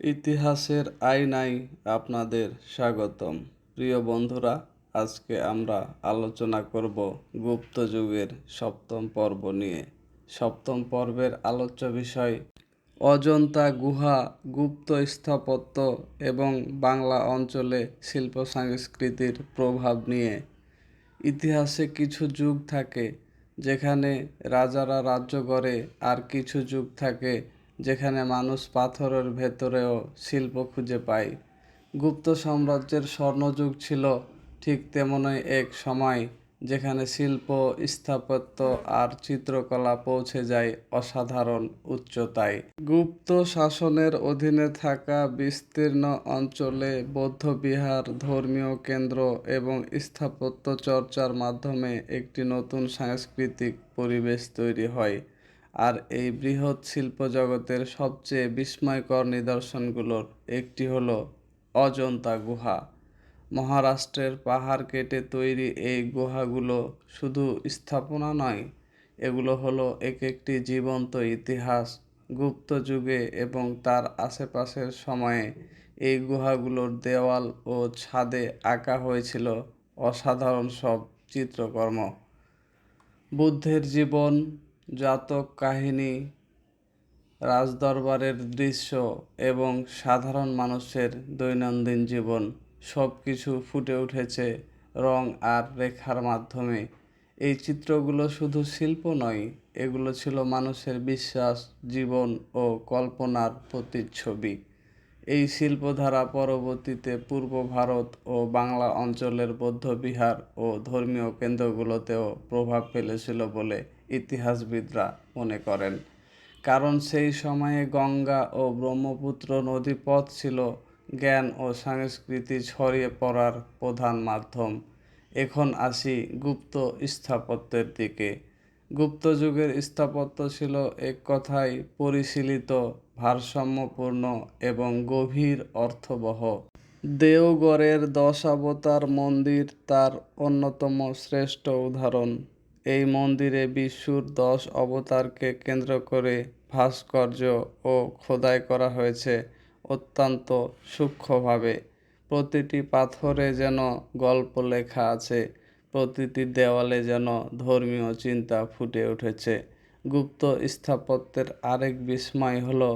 ইতিহাসের আয়নায় আপনাদের স্বাগতম। প্রিয় বন্ধুরা, আজকে আমরা আলোচনা করব গুপ্ত যুগের সপ্তম পর্ব নিয়ে। সপ্তম পর্বের আলোচ্য বিষয় অজন্তা গুহা, গুপ্ত স্থাপত্য এবং বাংলা অঞ্চলে শিল্প সংস্কৃতির প্রভাব নিয়ে। ইতিহাসে কিছু যুগ থাকে যেখানে রাজারা রাজ্য গড়ে, আর কিছু যুগ থাকে যেখানে মানুষ পাথরের ভেতরেও শিল্প খুঁজে পায়। গুপ্ত সাম্রাজ্যের স্বর্ণযুগ ছিল ঠিক তেমনই এক সময় যেখানে শিল্প, স্থাপত্য আর চিত্রকলা পৌঁছে যায় অসাধারণ উচ্চতায়। গুপ্ত শাসনের অধীনে থাকা বিস্তীর্ণ অঞ্চলে বৌদ্ধবিহার, ধর্মীয় কেন্দ্র এবং স্থাপত্য চর্চার মাধ্যমে একটি নতুন সাংস্কৃতিক পরিবেশ তৈরি হয়। আর এই বৃহৎ শিল্প জগতের সবচেয়ে বিস্ময়কর নিদর্শনগুলোর একটি হলো অজন্তা গুহা। মহারাষ্ট্রের পাহাড় কেটে তৈরি এই গুহাগুলো শুধু স্থাপনা নয়, এগুলো হলো এক একটি জীবন্ত ইতিহাস। গুপ্ত যুগে এবং তার আশেপাশের সময়ে এই গুহাগুলোর দেওয়াল ও ছাদে আঁকা হয়েছিল অসাধারণ সব চিত্রকর্ম। বুদ্ধের জীবন, জাতক কাহিনী, রাজদরবারের দৃশ্য এবং সাধারণ মানুষের দৈনন্দিন জীবন সব কিছু ফুটে উঠেছে রং আর রেখার মাধ্যমে। এই চিত্রগুলো শুধু শিল্প নয়, এগুলো ছিল মানুষের বিশ্বাস, জীবন ও কল্পনার প্রতিচ্ছবি। এই শিল্পধারা পরবর্তীতে পূর্ব ভারত ও বাংলা অঞ্চলের বৌদ্ধবিহার ও ধর্মীয় কেন্দ্রগুলোতেও প্রভাব ফেলেছিল বলে ইতিহাসবিদরা মনে করেন। কারণ সেই সময়ে গঙ্গা ও ব্রহ্মপুত্র নদীপথ ছিল জ্ঞান ও সংস্কৃতি ছড়িয়ে পড়ার প্রধান মাধ্যম। এখন আসি গুপ্ত স্থাপত্যের দিকে। গুপ্ত যুগের স্থাপত্য ছিল এক কথায় পরিশীলিত, ভারসাম্যপূর্ণ এবং গভীর অর্থবহ। দেওগড়ের দশাবতার মন্দির তার অন্যতম শ্রেষ্ঠ উদাহরণ। এই মন্দিরে বিষ্ণুর 10 অবতারকে কেন্দ্র করে ভাস্কর্য ও খোদাই করা হয়েছে অত্যন্ত সূক্ষ্মভাবে। প্রতিটি পাথরে যেন গল্প লেখা আছে, প্রতিটি দেওয়ালে যেন ধর্মীয় চিন্তা ফুটে উঠেছে। গুপ্ত স্থাপত্যের আরেক বিস্ময় হলো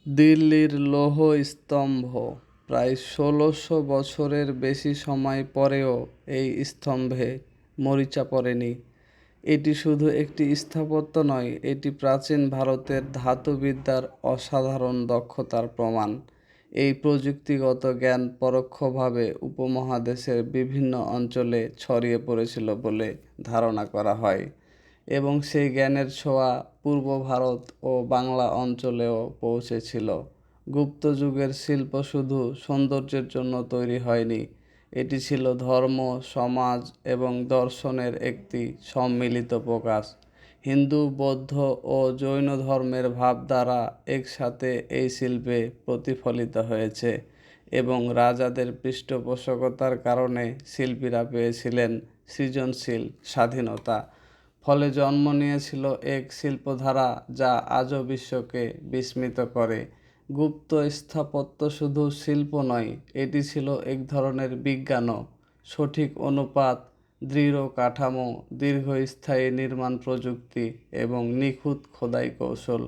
দিল্লির লৌহ স্তম্ভ। প্রায় 1600 বছরের বেশি সময় পরেও এই স্তম্ভে মরিচা পড়েনি। এটি শুধু একটি স্থাপত্য নয়, এটি প্রাচীন ভারতের ধাতুবিদ্যার অসাধারণ দক্ষতার প্রমাণ। এই প্রযুক্তিগত জ্ঞান পরোক্ষভাবে উপমহাদেশের বিভিন্ন অঞ্চলে ছড়িয়ে পড়েছিল বলে ধারণা করা হয়, এবং সেই জ্ঞানের ছোঁয়া পূর্ব ভারত ও বাংলা অঞ্চলেও পৌঁছেছিল। গুপ্ত যুগের শিল্প শুধু সৌন্দর্যের জন্য তৈরি হয়নি, এটি ছিল ধর্ম, সমাজ এবং দর্শনের একটি সম্মিলিত প্রকাশ। হিন্দু, বৌদ্ধ ও জৈন ধর্মের ভাবধারা একসাথে এই শিল্পে প্রতিফলিত হয়েছে, এবং রাজাদের পৃষ্ঠপোষকতার কারণে শিল্পীরা পেয়েছিলেন সৃজনশীল স্বাধীনতা। ফলে জন্ম নিয়েছিল এক শিল্পধারা যা আজও বিশ্বকে বিস্মিত করে। গুপ্ত স্থাপত্য শুধু শিল্প নয়, এটি ছিল এক ধরনের বিজ্ঞানও। সঠিক অনুপাত, দৃঢ় কাঠামো, দীর্ঘস্থায়ী নির্মাণ প্রযুক্তি এবং নিখুঁত খোদাই কৌশল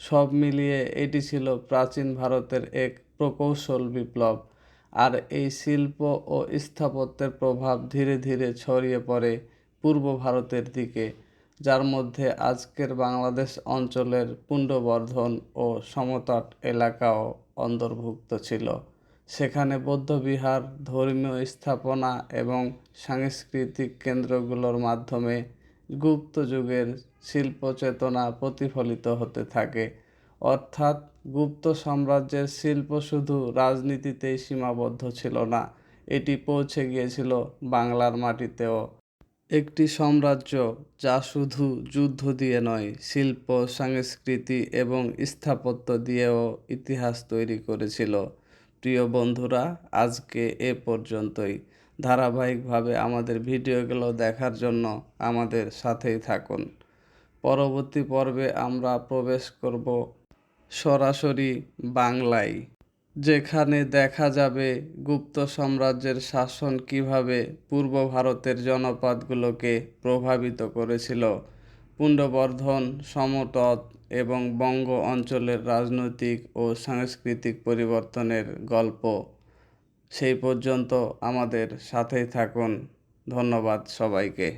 সব মিলিয়ে এটি ছিল প্রাচীন ভারতের এক প্রকৌশল বিপ্লব। আর এই শিল্প ও স্থাপত্যের প্রভাব ধীরে ধীরে ছড়িয়ে পড়ে পূর্ব ভারতের দিকে, যার মধ্যে আজকের বাংলাদেশ অঞ্চলের পুণ্ড্রবর্ধন ও সমতট এলাকাও অন্তর্ভুক্ত ছিল। সেখানে বৌদ্ধবিহার, ধর্মীয় স্থাপনা এবং সাংস্কৃতিক কেন্দ্রগুলোর মাধ্যমে গুপ্ত যুগের শিল্প চেতনা প্রতিফলিত হতে থাকে। অর্থাৎ গুপ্ত সাম্রাজ্যের শিল্প শুধু রাজনীতিতেই সীমাবদ্ধ ছিল না, এটি পৌঁছে গিয়েছিল বাংলার মাটিতেও। একটি সাম্রাজ্য যা শুধু যুদ্ধ দিয়ে নয়, শিল্প, সংস্কৃতি এবং স্থাপত্য দিয়েও ইতিহাস তৈরি করেছিল। প্রিয় বন্ধুরা, আজকে এ পর্যন্তই। ধারাবাহিকভাবে আমাদের ভিডিওগুলো দেখার জন্য আমাদের সাথেই থাকুন। পরবর্তী পর্বে আমরা প্রবেশ করব সরাসরি বাংলায়। যেখানে দেখা যাবে গুপ্ত সাম্রাজ্যের শাসন কিভাবে পূর্ব ভারতের জনপদগুলোকে প্রভাবিত করেছিল, পুণ্ড্রবর্ধন, সমতট এবং বঙ্গ অঞ্চলের রাজনৈতিক ও সাংস্কৃতিক পরিবর্তনের গল্প। সেই পর্যন্ত আমাদের সাথেই থাকুন। ধন্যবাদ সবাইকে।